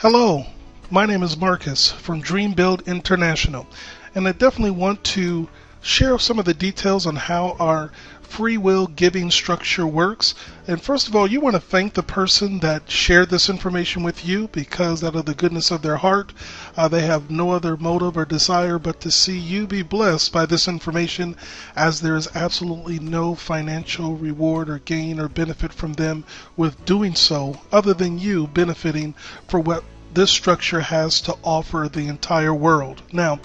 Hello, my name is Marcus from Dream Build International, and I definitely want to share some of the details on how our free will giving structure works. And first of all, you want to thank the person that shared this information with you, because out of the goodness of their heart, they have no other motive or desire but to see you be blessed by this information, as there is absolutely no financial reward or gain or benefit from them with doing so, other than you benefiting for what this structure has to offer the entire world. Now,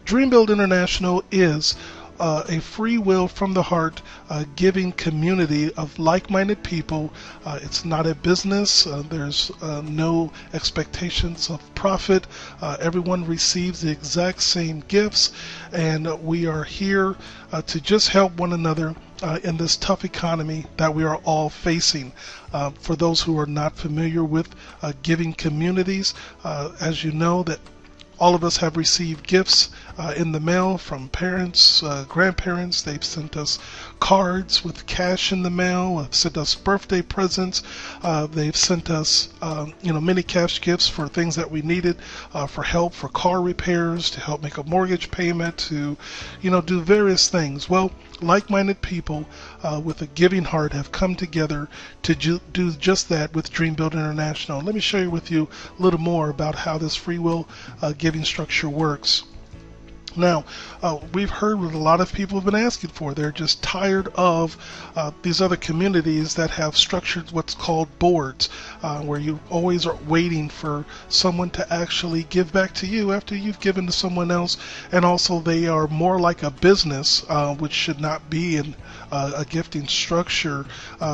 Dream Build International is a free will from the heart giving community of like-minded people. It's not a business. There's no expectations of profit. Everyone receives the exact same gifts, and we are here to just help one another in this tough economy that we are all facing. For those who are not familiar with giving communities, as you know, that all of us have received gifts in the mail from parents, grandparents. They've sent us cards with cash in the mail, sent us birthday presents. They've sent us, many cash gifts for things that we needed, for help, for car repairs, to help make a mortgage payment, to, do various things. Well, like-minded people with a giving heart have come together to do just that with Dream Build International. Let me share with you a little more about how this free will giving structure works. Now, we've heard what a lot of people have been asking for. They're just tired of these other communities that have structured what's called boards, where you always are waiting for someone to actually give back to you after you've given to someone else. And also, they are more like a business, which should not be in a gifting structure,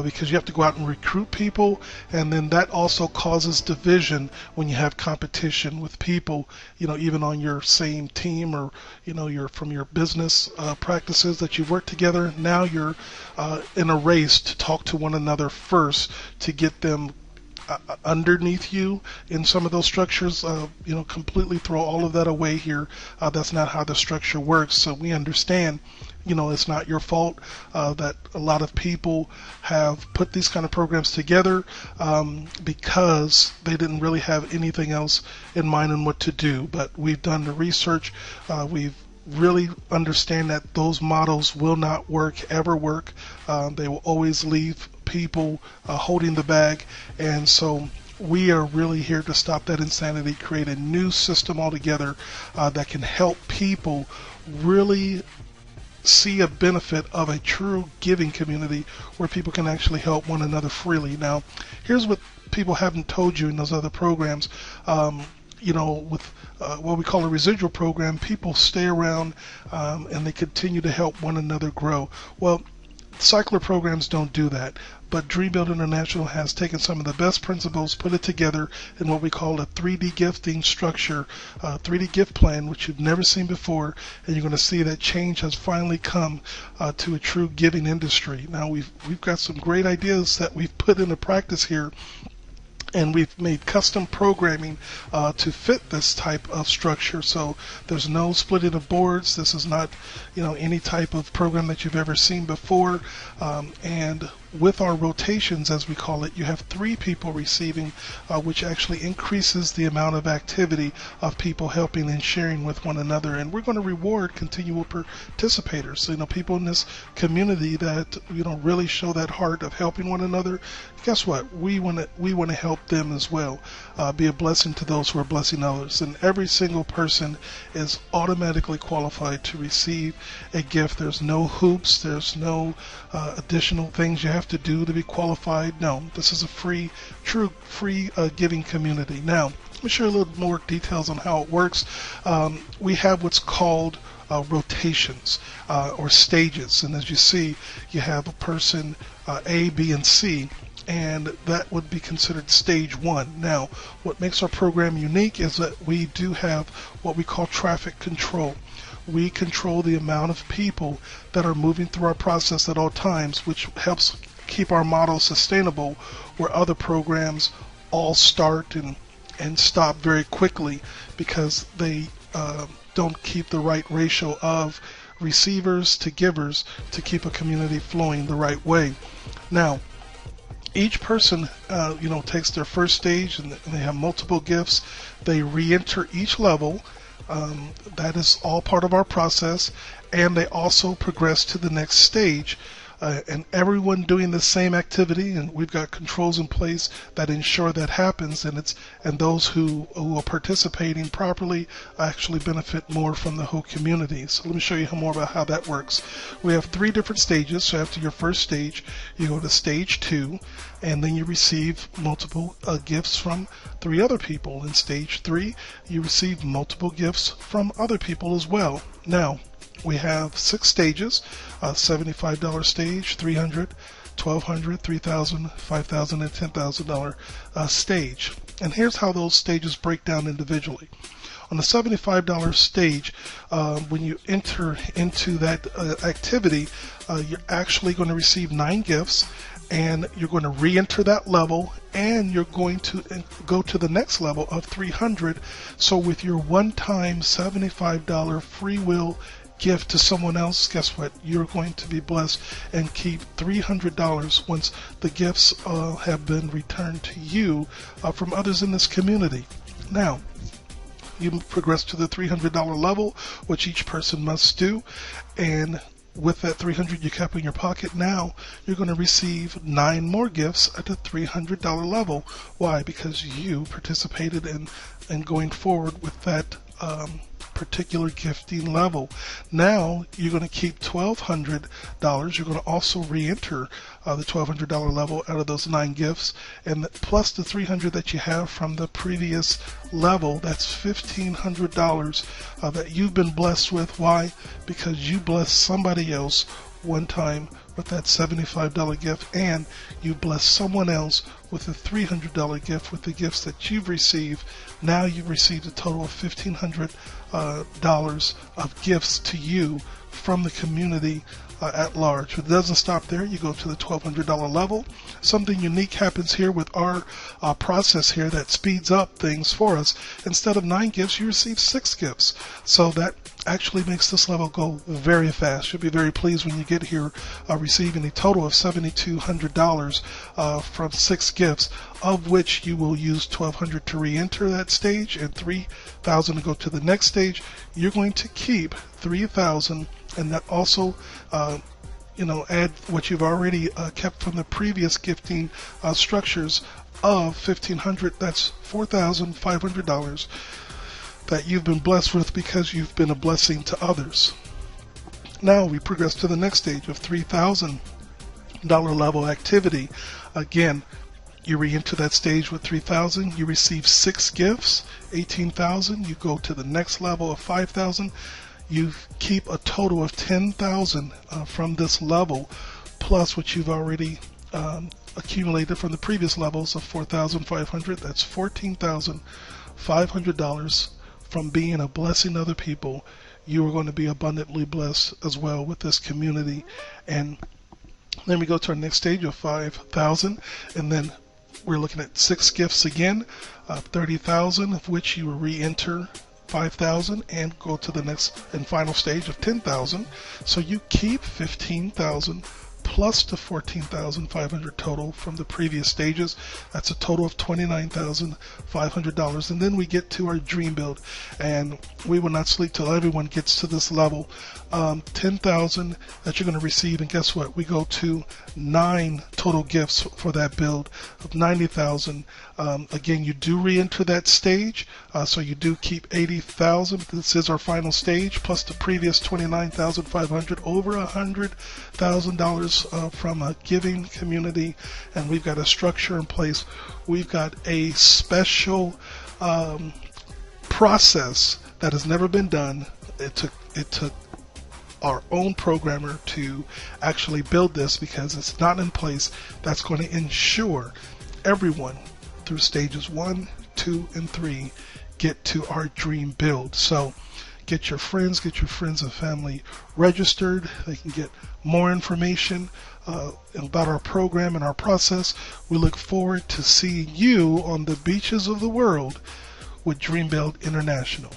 because you have to go out and recruit people, and then that also causes division when you have competition with people, even on your same team, or you're from your business practices that you've worked together. Now you're in a race to talk to one another first to get them underneath you in some of those structures. Completely throw all of that away here. That's not how the structure works. So we understand, it's not your fault that a lot of people have put these kind of programs together because they didn't really have anything else in mind on what to do. But we've done the research. We've really understand that those models will not ever work. They will always leave people holding the bag, and so we are really here to stop that insanity, create a new system altogether that can help people really see a benefit of a true giving community where people can actually help one another freely. Now, here's what people haven't told you in those other programs. With what we call a residual program, people stay around and they continue to help one another grow. Well, cycler programs don't do that, but Dream Build International has taken some of the best principles, put it together in what we call a 3D gifting structure, 3D gift plan, which you've never seen before, and you're going to see that change has finally come to a true giving industry. Now, we've got some great ideas that we've put into practice here, and we've made custom programming to fit this type of structure. So there's no splitting of boards. This is not, any type of program that you've ever seen before. And with our rotations, as we call it, you have 3 people receiving, which actually increases the amount of activity of people helping and sharing with one another. And we're going to reward continual participators. People in this community that really show that heart of helping one another. Guess what? We want to help them as well. Be a blessing to those who are blessing others. And every single person is automatically qualified to receive a gift. There's no hoops. There's no additional things you have to do to be qualified. No, this is a true free giving community. Now, let me share a little more details on how it works. We have what's called rotations or stages, and as you see, you have a person A, B, and C, and that would be considered stage 1. Now, what makes our program unique is that we do have what we call traffic control. We control the amount of people that are moving through our process at all times, which helps keep our model sustainable, where other programs all start and stop very quickly because they don't keep the right ratio of receivers to givers to keep a community flowing the right way. Now, Each person, takes their first stage, and they have multiple gifts. They re-enter each level. That is all part of our process, and they also progress to the next stage. And everyone doing the same activity, and we've got controls in place that ensure that happens, and those who are participating properly actually benefit more from the whole community. So let me show you more about how that works. We have 3 different stages. So after your first stage, you go to stage 2, and then you receive multiple gifts from 3 other people. In stage 3, you receive multiple gifts from other people as well. Now, we have 6 stages: $75 stage, $300, $1,200, $3,000, $5,000, and $10,000 stage. And here's how those stages break down individually. On the $75 stage, when you enter into that activity, you're actually going to receive 9 gifts, and you're going to re-enter that level, and you're going to go to the next level of $300. So with your one-time $75 free will gift to someone else, guess what? You're going to be blessed and keep $300 once the gifts have been returned to you from others in this community. Now, you progress to the $300 level, which each person must do, and with that $300 you kept in your pocket, now you're going to receive 9 more gifts at the $300 level. Why? Because you participated in going forward with that particular gifting level. Now you're going to keep $1,200. You're going to also re-enter the $1,200 level out of those 9 gifts, and plus the $300 that you have from the previous level. That's $1,500 that you've been blessed with. Why? Because you blessed somebody else one time with that $75 gift, and you bless someone else with a $300 gift with the gifts that you've received. Now you've received a total of $1,500 of gifts to you from the community at large. But it doesn't stop there. You go to the $1,200 level. Something unique happens here with our process here that speeds up things for us. Instead of 9 gifts, you receive 6 gifts. So that actually makes this level go very fast. You'll be very pleased when you get here, receiving a total of $7,200 from 6 gifts, of which you will use $1,200 to re-enter that stage and $3,000 to go to the next stage. You're going to keep $3,000, and that also add what you've already kept from the previous gifting structures of $1,500. That's $4,500 that you've been blessed with because you've been a blessing to others. Now we progress to the next stage of $3,000 level activity. Again, you re-enter that stage with $3,000. You receive 6 gifts, $18,000. You go to the next level of $5,000. You keep a total of $10,000 from this level, plus what you've already accumulated from the previous levels of $4,500. That's $14,500 from being a blessing to other people. You are going to be abundantly blessed as well with this community. And then we go to our next stage of $5,000, and then we're looking at 6 gifts again, $30,000 of which you will re-enter $5,000 and go to the next and final stage of $10,000. So you keep $15,000 plus the $14,500 total from the previous stages. That's a total of $29,500. And then we get to our dream build, and we will not sleep till everyone gets to this level. $10,000 that you're going to receive, and guess what? We go to 9 total gifts for that build of $90,000. Again, you do re-enter that stage, so you do keep $80,000. This is our final stage, plus the previous $29,500, over $100,000 from a giving community, and we've got a structure in place. We've got a special process that has never been done. It took our own programmer to actually build this, because it's not in place. That's going to ensure everyone through stages 1, 2, and 3 get to our dream build. So get your friends and family registered. They can get more information about our program and our process. We look forward to seeing you on the beaches of the world with Dream Build International.